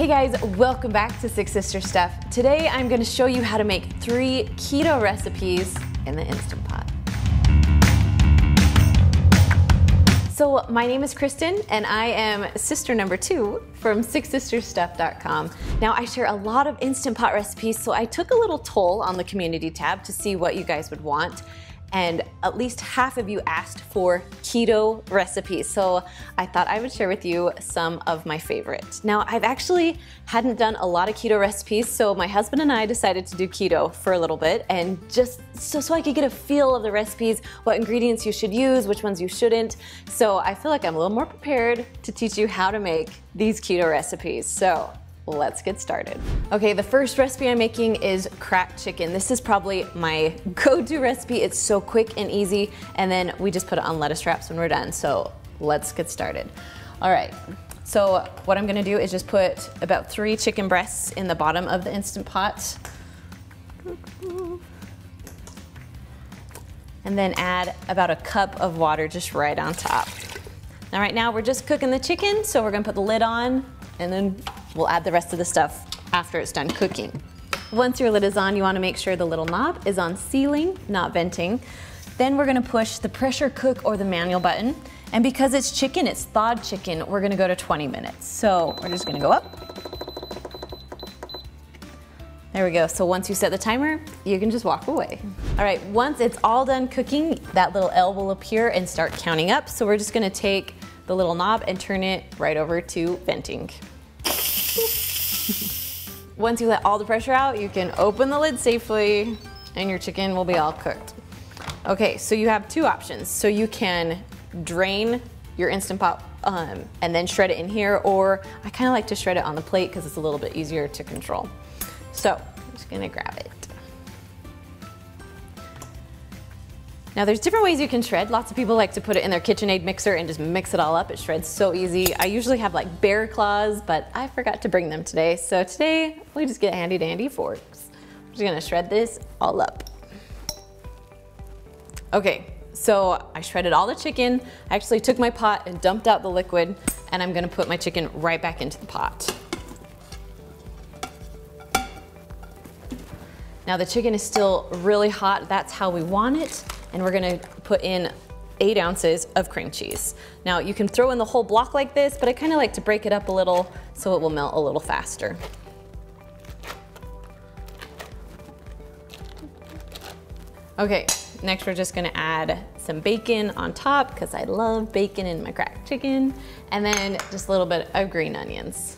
Hey guys, welcome back to Six Sister Stuff. Today I'm going to show you how to make 3 keto recipes in the Instant Pot. So my name is Kristen and I am sister number 2 from SixSistersStuff.com. Now I share a lot of Instant Pot recipes, so I took a little toll on the community tab to see what you guys would want. And at least half of you asked for keto recipes. So I thought I would share with you some of my favorites. Now I've actually hadn't done a lot of keto recipes, so my husband and I decided to do keto for a little bit, and just so I could get a feel of the recipes, what ingredients you should use, which ones you shouldn't. So I feel like I'm a little more prepared to teach you how to make these keto recipes. So let's get started. Okay, the first recipe I'm making is cracked chicken. This is probably my go-to recipe. It's so quick and easy, and then we just put it on lettuce wraps when we're done. So let's get started. All right, so what I'm gonna do is just put about 3 chicken breasts in the bottom of the Instant Pot. And then add about a cup of water just right on top. Now right now we're just cooking the chicken, so we're gonna put the lid on, and then we'll add the rest of the stuff after it's done cooking. Once your lid is on, you want to make sure the little knob is on sealing, not venting. Then we're going to push the pressure cook or the manual button. And because it's chicken, it's thawed chicken, we're going to go to 20 minutes. So we're just going to go up. There we go. So once you set the timer, you can just walk away. All right, once it's all done cooking, that little L will appear and start counting up. So we're just going to take the little knob and turn it right over to venting. Once you let all the pressure out, you can open the lid safely and your chicken will be all cooked. Okay, so you have 2 options. So you can drain your Instant Pot and then shred it in here, or I kind of like to shred it on the plate because it's a little bit easier to control. So I'm just gonna grab it. Now there's different ways you can shred. Lots of people like to put it in their KitchenAid mixer and just mix it all up. It shreds so easy. I usually have like bear claws, but I forgot to bring them today. So today we just get handy dandy forks. I'm just gonna shred this all up. Okay, so I shredded all the chicken. I actually took my pot and dumped out the liquid, and I'm gonna put my chicken right back into the pot. Now the chicken is still really hot. That's how we want it. And we're gonna put in 8 ounces of cream cheese. Now you can throw in the whole block like this, but I kind of like to break it up a little so it will melt a little faster. Okay, next we're just gonna add some bacon on top because I love bacon in my cracked chicken, and then just a little bit of green onions.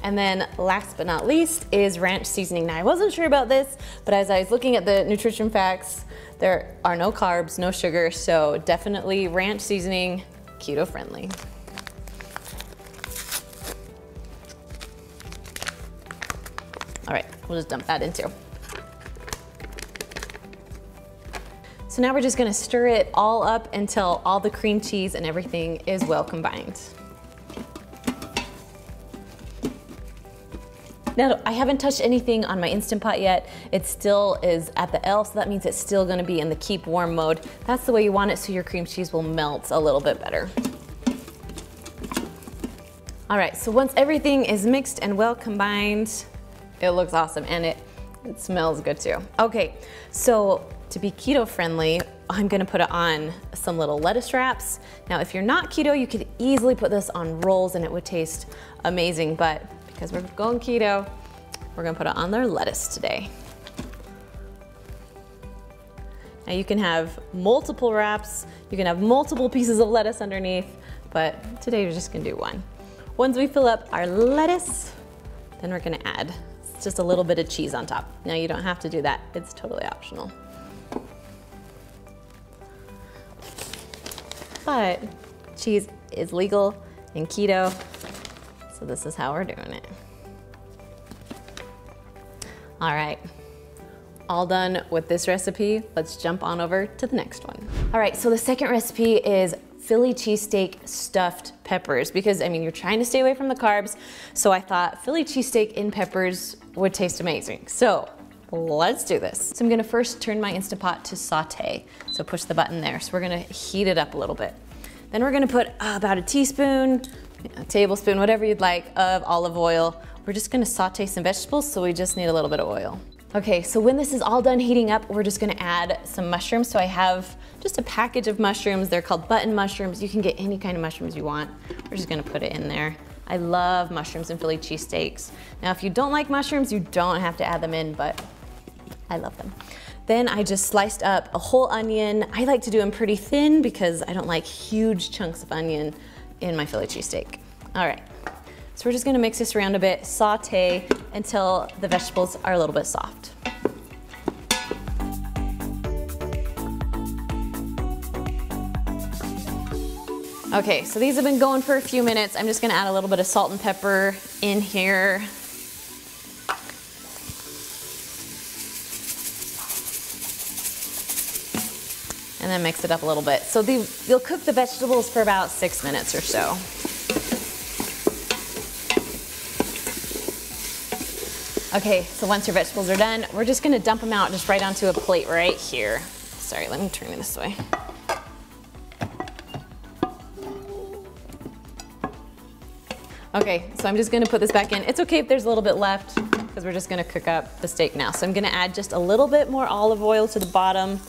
And then last but not least is ranch seasoning. Now I wasn't sure about this, but as I was looking at the nutrition facts, there are no carbs, no sugar, so definitely ranch seasoning, keto friendly. All right, we'll just dump that in too. So now we're just gonna stir it all up until all the cream cheese and everything is well combined. Now, I haven't touched anything on my Instant Pot yet. It still is at the L, so that means it's still gonna be in the keep warm mode. That's the way you want it, so your cream cheese will melt a little bit better. All right, so once everything is mixed and well combined, it looks awesome, and it smells good too. Okay, so to be keto friendly, I'm gonna put it on some little lettuce wraps. Now, if you're not keto, you could easily put this on rolls and it would taste amazing, but because we're going keto, we're gonna put it on their lettuce today. Now you can have multiple wraps, you can have multiple pieces of lettuce underneath, but today we're just gonna do one. Once we fill up our lettuce, then we're gonna add just a little bit of cheese on top. Now you don't have to do that, it's totally optional. But cheese is legal in keto, so this is how we're doing it. All right, all done with this recipe. Let's jump on over to the next one. All right, so the second recipe is Philly cheesesteak stuffed peppers, because I mean, you're trying to stay away from the carbs. So I thought Philly cheesesteak in peppers would taste amazing. So let's do this. So I'm gonna first turn my Instant Pot to saute. So push the button there. So we're gonna heat it up a little bit. Then we're gonna put about a teaspoon, a tablespoon, whatever you'd like, of olive oil. We're just gonna saute some vegetables, so we just need a little bit of oil. Okay, so when this is all done heating up, we're just gonna add some mushrooms. So I have just a package of mushrooms. They're called button mushrooms. You can get any kind of mushrooms you want. We're just gonna put it in there. I love mushrooms in Philly cheesesteaks. Now, if you don't like mushrooms, you don't have to add them in, but I love them. Then I just sliced up a whole onion. I like to do them pretty thin because I don't like huge chunks of onion in my Philly cheesesteak. All right, so we're just gonna mix this around a bit, saute until the vegetables are a little bit soft. Okay, so these have been going for a few minutes. I'm just gonna add a little bit of salt and pepper in here. And then mix it up a little bit. So you'll cook the vegetables for about 6 minutes or so. Okay, so once your vegetables are done, we're just gonna dump them out just right onto a plate right here. Sorry, let me turn it this way. Okay, so I'm just gonna put this back in. It's okay if there's a little bit left because we're just gonna cook up the steak now. So I'm gonna add just a little bit more olive oil to the bottom.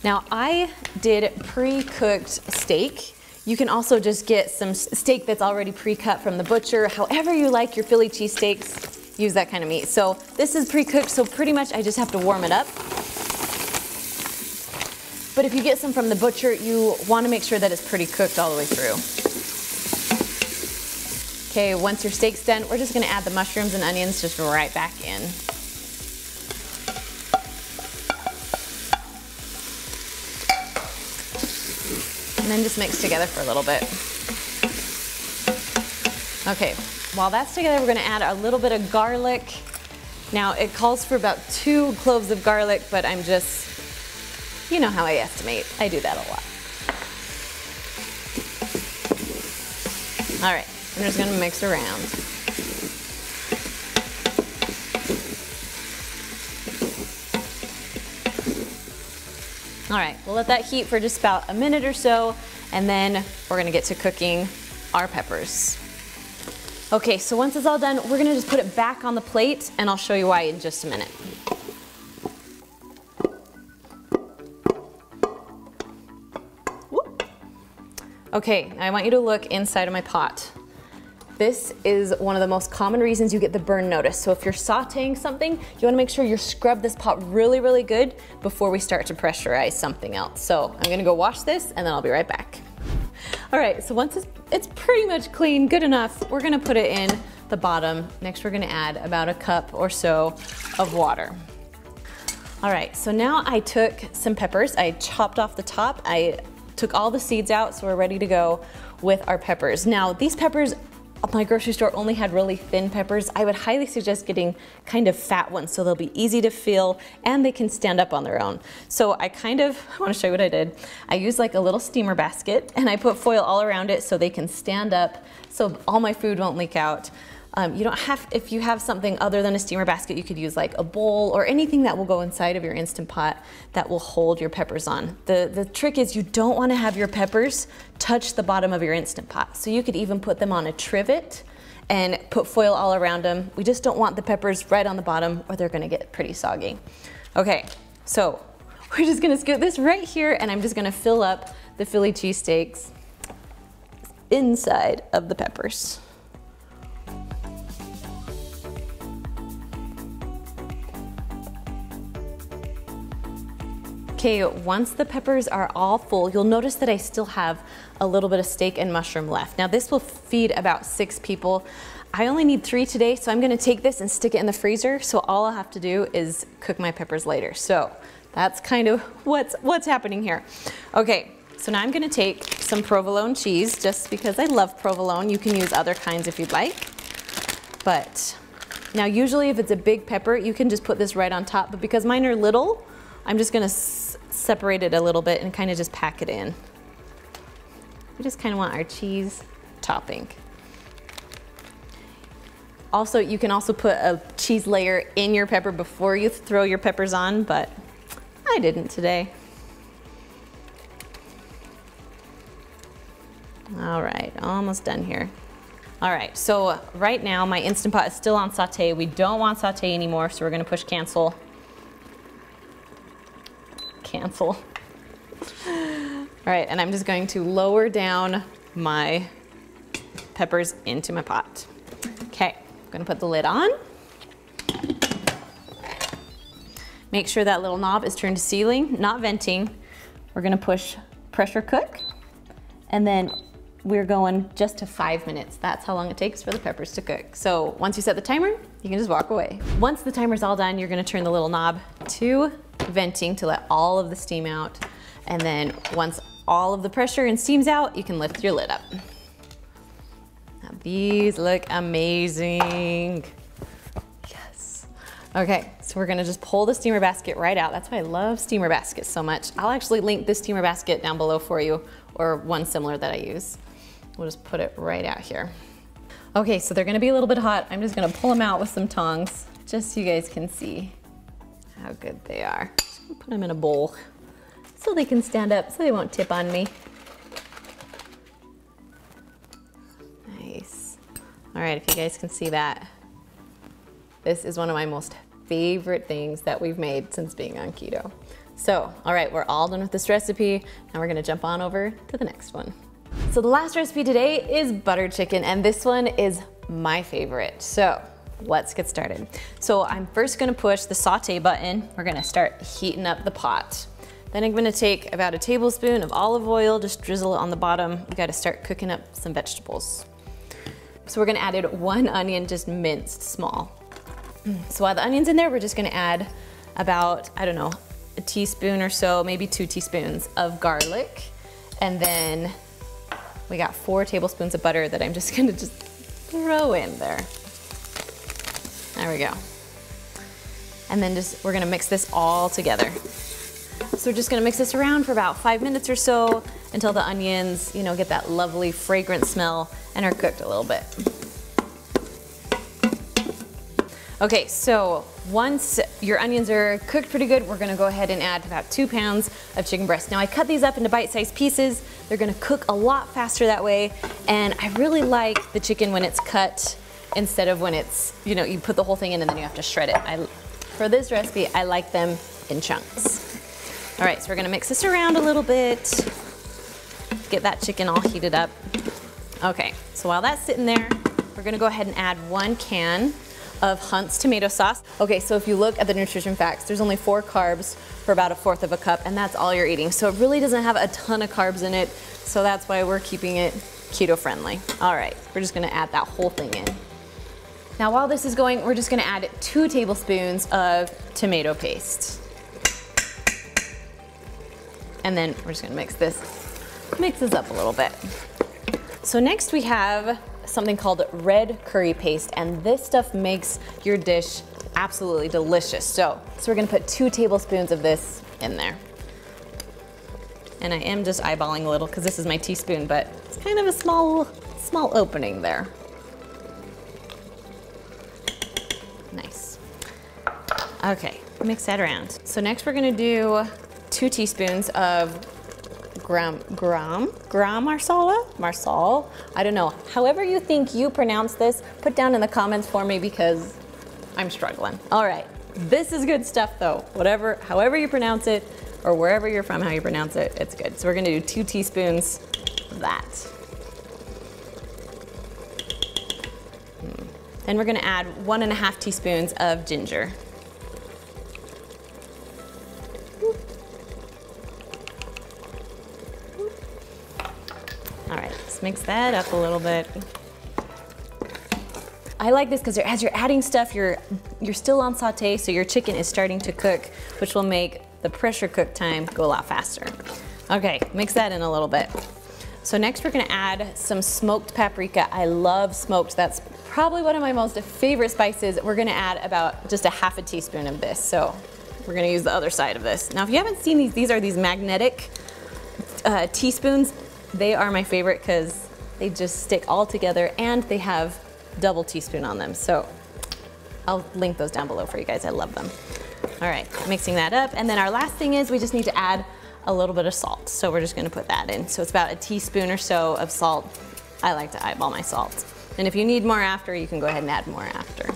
Now I did pre-cooked steak. You can also just get some steak that's already pre-cut from the butcher. However you like your Philly cheesesteaks, use that kind of meat. So this is pre-cooked, so pretty much I just have to warm it up. But if you get some from the butcher, you wanna make sure that it's pretty cooked all the way through. Okay, once your steak's done, we're just gonna add the mushrooms and onions just right back in. And then just mix together for a little bit. Okay, while that's together, we're gonna add a little bit of garlic. Now, it calls for about 2 cloves of garlic, but I'm just, you know how I estimate. I do that a lot. All right, I'm just gonna mix around. All right, we'll let that heat for just about a minute or so, and then we're gonna get to cooking our peppers. Okay, so once it's all done, we're gonna just put it back on the plate, and I'll show you why in just a minute. Whoop. Okay, I want you to look inside of my pot. This is one of the most common reasons you get the burn notice. So if you're sauteing something, you wanna make sure you scrub this pot really, really good before we start to pressurize something else. So I'm gonna go wash this and then I'll be right back. All right, so once it's pretty much clean, good enough, we're gonna put it in the bottom. Next, we're gonna add about a cup or so of water. All right, so now I took some peppers. I chopped off the top. I took all the seeds out, so we're ready to go with our peppers. Now, these peppers, my grocery store only had really thin peppers. I would highly suggest getting kind of fat ones so they'll be easy to peel and they can stand up on their own. So I want to show you what I did. I used like a little steamer basket and I put foil all around it so they can stand up so all my food won't leak out. You don't have, if you have something other than a steamer basket, you could use like a bowl or anything that will go inside of your Instant Pot that will hold your peppers on. The trick is you don't want to have your peppers touch the bottom of your Instant Pot. So you could even put them on a trivet and put foil all around them. We just don't want the peppers right on the bottom or they're gonna get pretty soggy. Okay, so we're just gonna scoot this right here and I'm just gonna fill up the Philly cheesesteaks inside of the peppers. Okay, once the peppers are all full, you'll notice that I still have a little bit of steak and mushroom left. Now this will feed about 6 people. I only need 3 today, so I'm gonna take this and stick it in the freezer, so all I'll have to do is cook my peppers later. So that's kind of what's happening here. Okay, so now I'm gonna take some provolone cheese, just because I love provolone. You can use other kinds if you'd like. But now usually if it's a big pepper, you can just put this right on top, but because mine are little, I'm just gonna separate it a little bit and kind of just pack it in. We just kind of want our cheese topping. Also, you can also put a cheese layer in your pepper before you throw your peppers on, but I didn't today. All right, almost done here. All right, so right now my Instant Pot is still on saute. We don't want saute anymore, so we're gonna push cancel. Cancel. All right, and I'm just going to lower down my peppers into my pot. Okay, I'm gonna put the lid on. Make sure that little knob is turned to sealing, not venting. We're gonna push pressure cook, and then we're going just to 5 minutes. That's how long it takes for the peppers to cook. So once you set the timer, you can just walk away. Once the timer's all done, you're gonna turn the little knob to venting to let all of the steam out. And then once all of the pressure and steam's out, you can lift your lid up. Now these look amazing. Yes. Okay, so we're gonna just pull the steamer basket right out. That's why I love steamer baskets so much. I'll actually link this steamer basket down below for you, or one similar that I use. We'll just put it right out here. Okay, so they're gonna be a little bit hot. I'm just gonna pull them out with some tongs, just so you guys can see how good they are. Just gonna put them in a bowl so they can stand up, so they won't tip on me. Nice. All right, if you guys can see that, this is one of my most favorite things that we've made since being on keto. So, all right, we're all done with this recipe. Now we're gonna jump on over to the next one. So the last recipe today is butter chicken, and this one is my favorite. So let's get started. So I'm first gonna push the saute button. We're gonna start heating up the pot. Then I'm gonna take about a tablespoon of olive oil, just drizzle it on the bottom. We gotta start cooking up some vegetables. So we're gonna add in 1 onion, just minced small. So while the onion's in there, we're just gonna add about, I don't know, a teaspoon or so, maybe 2 teaspoons of garlic. And then we got 4 tablespoons of butter that I'm just gonna throw in there. There we go. And then we're gonna mix this all together. So we're just gonna mix this around for about 5 minutes or so until the onions, get that lovely fragrant smell and are cooked a little bit. Okay, so once your onions are cooked pretty good, we're gonna go ahead and add about 2 pounds of chicken breast. Now I cut these up into bite-sized pieces. They're gonna cook a lot faster that way. And I really like the chicken when it's cut instead of when it's, you put the whole thing in and then you have to shred it. For this recipe, I like them in chunks. All right, so we're gonna mix this around a little bit, get that chicken all heated up. Okay, so while that's sitting there, we're gonna go ahead and add 1 can of Hunt's tomato sauce. Okay, so if you look at the nutrition facts, there's only 4 carbs for about 1/4 of a cup, and that's all you're eating. So it really doesn't have a ton of carbs in it, so that's why we're keeping it keto friendly. All right, we're just gonna add that whole thing in. Now while this is going, we're just gonna add 2 tablespoons of tomato paste. And then we're just gonna mix this up a little bit. So next we have something called red curry paste, and this stuff makes your dish absolutely delicious. So we're gonna put 2 tablespoons of this in there. And I am just eyeballing a little because this is my teaspoon, but it's kind of a small opening there. Nice. Okay, mix that around. So next we're gonna do 2 teaspoons of marsala, I don't know. However you think you pronounce this, put down in the comments for me because I'm struggling. All right, this is good stuff though. However you pronounce it, or wherever you're from, how you pronounce it, it's good. So we're gonna do 2 teaspoons of that. Then we're gonna add 1.5 teaspoons of ginger. All right, let's mix that up a little bit. I like this because as you're adding stuff, you're still on saute, so your chicken is starting to cook, which will make the pressure cook time go a lot faster. Okay, mix that in a little bit. So next we're gonna add some smoked paprika. I love smoked. That's probably one of my most favorite spices. We're gonna add about just 1/2 teaspoon of this. So we're gonna use the other side of this. Now if you haven't seen these are these magnetic teaspoons. They are my favorite because they just stick all together and they have double teaspoon on them. So I'll link those down below for you guys. I love them. All right, mixing that up. And then our last thing is we just need to add a little bit of salt. So we're just gonna put that in. So it's about a teaspoon or so of salt. I like to eyeball my salt. And if you need more after, you can go ahead and add more after.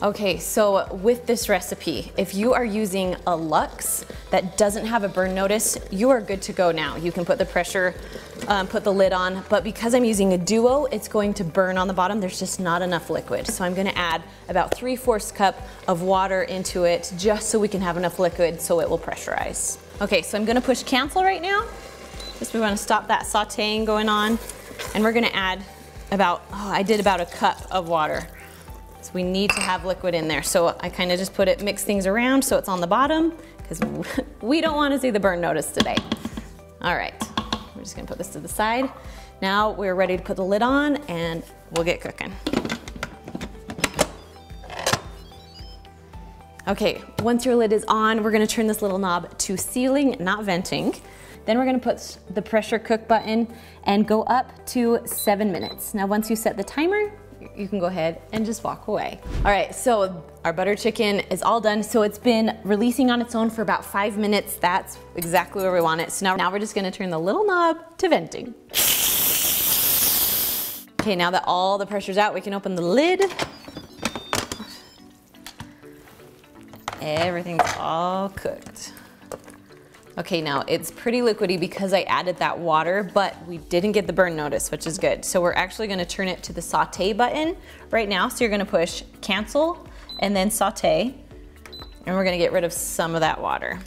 Okay, so with this recipe, if you are using a Lux that doesn't have a burn notice, you are good to go now. You can put the pressure, put the lid on, but because I'm using a Duo, it's going to burn on the bottom. There's just not enough liquid. So I'm gonna add about 3/4 cup of water into it just so we can have enough liquid so it will pressurize. Okay, so I'm gonna push cancel right now. Just we wanna stop that sauteing going on. And we're gonna add about, I did about a cup of water. So we need to have liquid in there. So I kind of just mix things around so it's on the bottom because we don't want to see the burn notice today. All right, we're just gonna put this to the side. Now we're ready to put the lid on and we'll get cooking. Okay, once your lid is on, we're gonna turn this little knob to sealing, not venting. Then we're gonna put the pressure cook button and go up to 7 minutes. Now once you set the timer, you can go ahead and just walk away. All right, so our butter chicken is all done. So it's been releasing on its own for about 5 minutes. That's exactly where we want it. So now we're just gonna turn the little knob to venting. Okay, now that all the pressure's out, we can open the lid. Everything's all cooked. Okay, now it's pretty liquidy because I added that water, but we didn't get the burn notice, which is good. So we're actually gonna turn it to the saute button right now. So you're gonna push cancel and then saute, and we're gonna get rid of some of that water.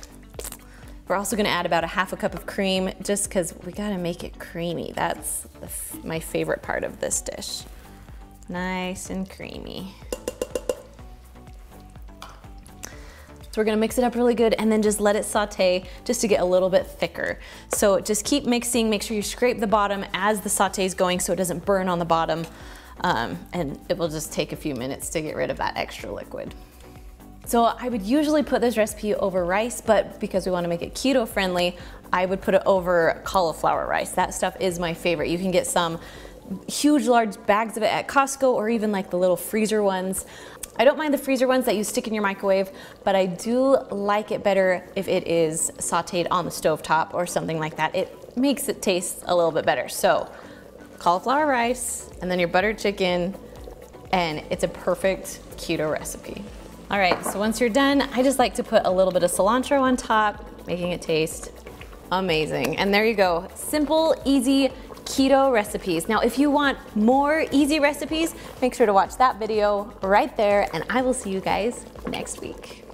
We're also gonna add about 1/2 cup of cream just because we gotta make it creamy. That's my favorite part of this dish. Nice and creamy. So we're gonna mix it up really good and then just let it saute just to get a little bit thicker. So just keep mixing, make sure you scrape the bottom as the saute is going so it doesn't burn on the bottom. And it will just take a few minutes to get rid of that extra liquid. So I would usually put this recipe over rice, but because we wanna make it keto friendly, I would put it over cauliflower rice. That stuff is my favorite. You can get some huge, large bags of it at Costco or even like the little freezer ones. I don't mind the freezer ones that you stick in your microwave, but I do like it better if it is sauteed on the stovetop or something like that. It makes it taste a little bit better. So cauliflower rice and then your buttered chicken, and it's a perfect keto recipe. All right, so once you're done, I just like to put a little bit of cilantro on top, making it taste amazing. And there you go, simple, easy, keto recipes. Now, if you want more easy recipes, make sure to watch that video right there, and I will see you guys next week.